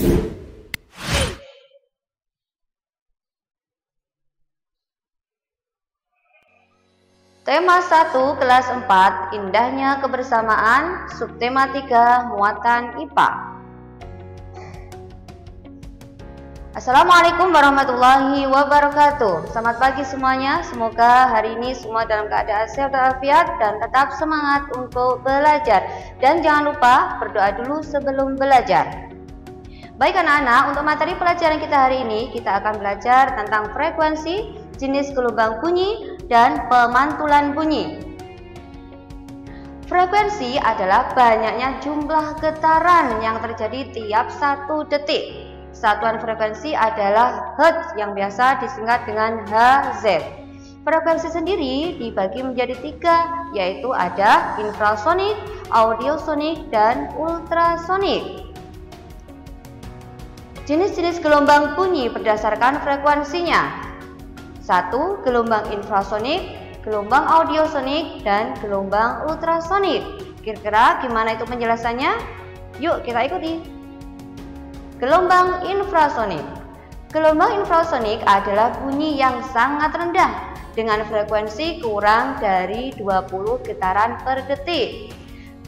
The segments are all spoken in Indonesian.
Tema 1 kelas 4, indahnya kebersamaan, subtema 3, muatan IPA. Assalamualaikum warahmatullahi wabarakatuh. Selamat pagi semuanya. Semoga hari ini semua dalam keadaan sehat walafiat dan tetap semangat untuk belajar. Dan jangan lupa berdoa dulu sebelum belajar. Baik anak-anak, untuk materi pelajaran kita hari ini, kita akan belajar tentang frekuensi, jenis gelombang bunyi, dan pemantulan bunyi. Frekuensi adalah banyaknya jumlah getaran yang terjadi tiap 1 detik. Satuan frekuensi adalah Hertz yang biasa disingkat dengan Hz. Frekuensi sendiri dibagi menjadi 3, yaitu ada infrasonik, audiosonik, dan ultrasonik. Jenis-jenis gelombang bunyi berdasarkan frekuensinya. 1. Gelombang infrasonik, gelombang audiosonik, dan gelombang ultrasonik. Kira-kira gimana itu penjelasannya? Yuk kita ikuti. Gelombang infrasonik. Gelombang infrasonik adalah bunyi yang sangat rendah dengan frekuensi kurang dari 20 getaran per detik.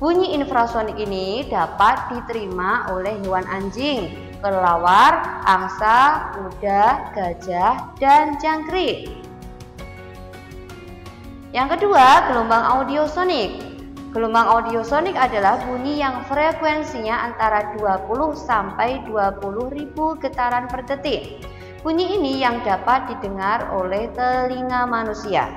Bunyi infrasonik ini dapat diterima oleh hewan anjing, kelelawar, angsa, kuda, gajah, dan jangkrik. Yang kedua, gelombang audiosonik. Gelombang audiosonik adalah bunyi yang frekuensinya antara 20 sampai 20.000 getaran per detik. Bunyi ini yang dapat didengar oleh telinga manusia.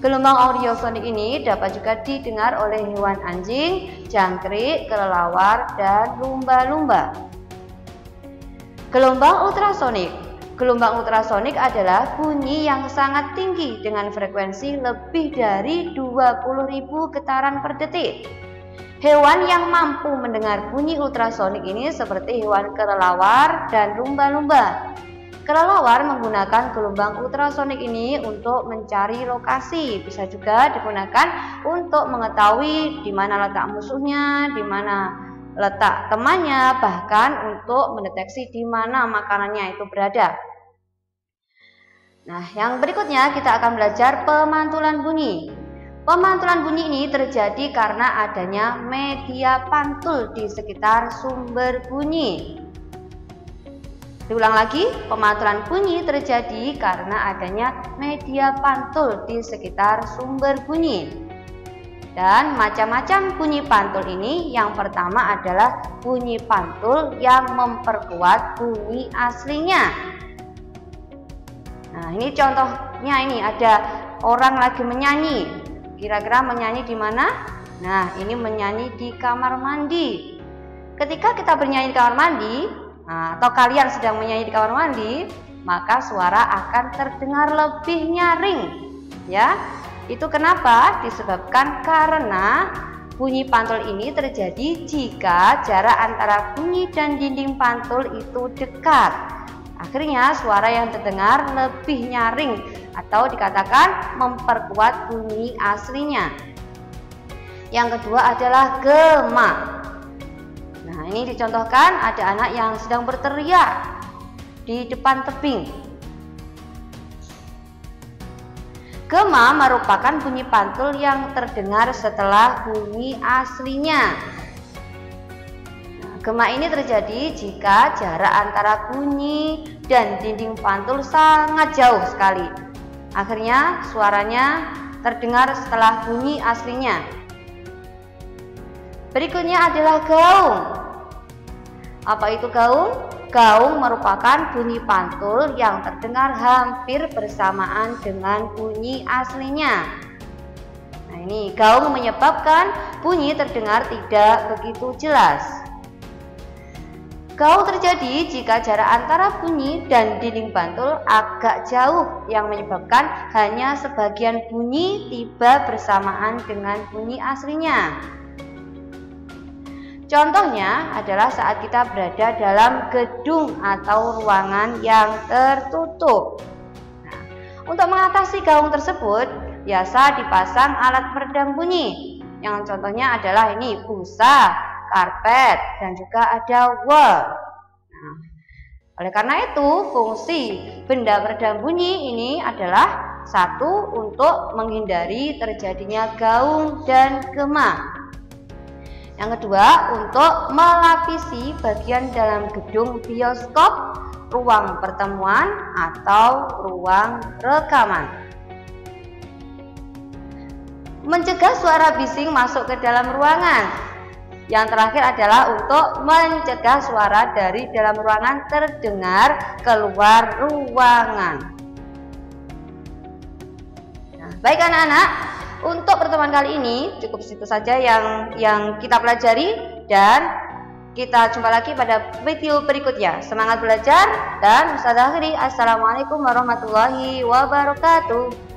Gelombang audiosonik ini dapat juga didengar oleh hewan anjing, jangkrik, kelelawar, dan lumba-lumba. Gelombang ultrasonik. Gelombang ultrasonik adalah bunyi yang sangat tinggi dengan frekuensi lebih dari 20.000 getaran per detik. Hewan yang mampu mendengar bunyi ultrasonik ini seperti hewan kelelawar dan lumba-lumba. Kelelawar menggunakan gelombang ultrasonik ini untuk mencari lokasi, bisa juga digunakan untuk mengetahui di mana letak musuhnya, di mana letak temannya, bahkan untuk mendeteksi di mana makanannya itu berada. Nah, yang berikutnya kita akan belajar pemantulan bunyi. Pemantulan bunyi ini terjadi karena adanya media pantul di sekitar sumber bunyi. Diulang lagi, pemantulan bunyi terjadi karena adanya media pantul di sekitar sumber bunyi. Dan macam-macam bunyi pantul ini, yang pertama adalah bunyi pantul yang memperkuat bunyi aslinya. Nah, ini contohnya, ini ada orang lagi menyanyi. Kira-kira menyanyi di mana? Nah, ini menyanyi di kamar mandi. Ketika kita bernyanyi di kamar mandi, atau kalian sedang menyanyi di kamar mandi, maka suara akan terdengar lebih nyaring, ya. Itu kenapa? Disebabkan karena bunyi pantul ini terjadi jika jarak antara bunyi dan dinding pantul itu dekat. Akhirnya suara yang terdengar lebih nyaring atau dikatakan memperkuat bunyi aslinya. Yang kedua adalah gema. Nah, ini dicontohkan ada anak yang sedang berteriak di depan tebing. Gema merupakan bunyi pantul yang terdengar setelah bunyi aslinya. Nah, gema ini terjadi jika jarak antara bunyi dan dinding pantul sangat jauh sekali. Akhirnya suaranya terdengar setelah bunyi aslinya. Berikutnya adalah gaung. Apa itu gaung? Gaung merupakan bunyi pantul yang terdengar hampir bersamaan dengan bunyi aslinya. Nah, ini gaung menyebabkan bunyi terdengar tidak begitu jelas. Gaung terjadi jika jarak antara bunyi dan dinding pantul agak jauh, yang menyebabkan hanya sebagian bunyi tiba bersamaan dengan bunyi aslinya. Contohnya adalah saat kita berada dalam gedung atau ruangan yang tertutup. Nah, untuk mengatasi gaung tersebut, biasa dipasang alat peredam bunyi. Yang contohnya adalah ini busa, karpet, dan juga ada wall. Oleh karena itu, fungsi benda peredam bunyi ini adalah satu, untuk menghindari terjadinya gaung dan gema. Yang kedua, untuk melapisi bagian dalam gedung bioskop, ruang pertemuan, atau ruang rekaman. Mencegah suara bising masuk ke dalam ruangan. Yang terakhir adalah untuk mencegah suara dari dalam ruangan terdengar keluar ruangan. Nah, baik anak-anak, untuk pertemuan kali ini cukup situ saja yang kita pelajari, dan kita jumpa lagi pada video berikutnya. Semangat belajar, dan Ustazah akhiri, assalamualaikum warahmatullahi wabarakatuh.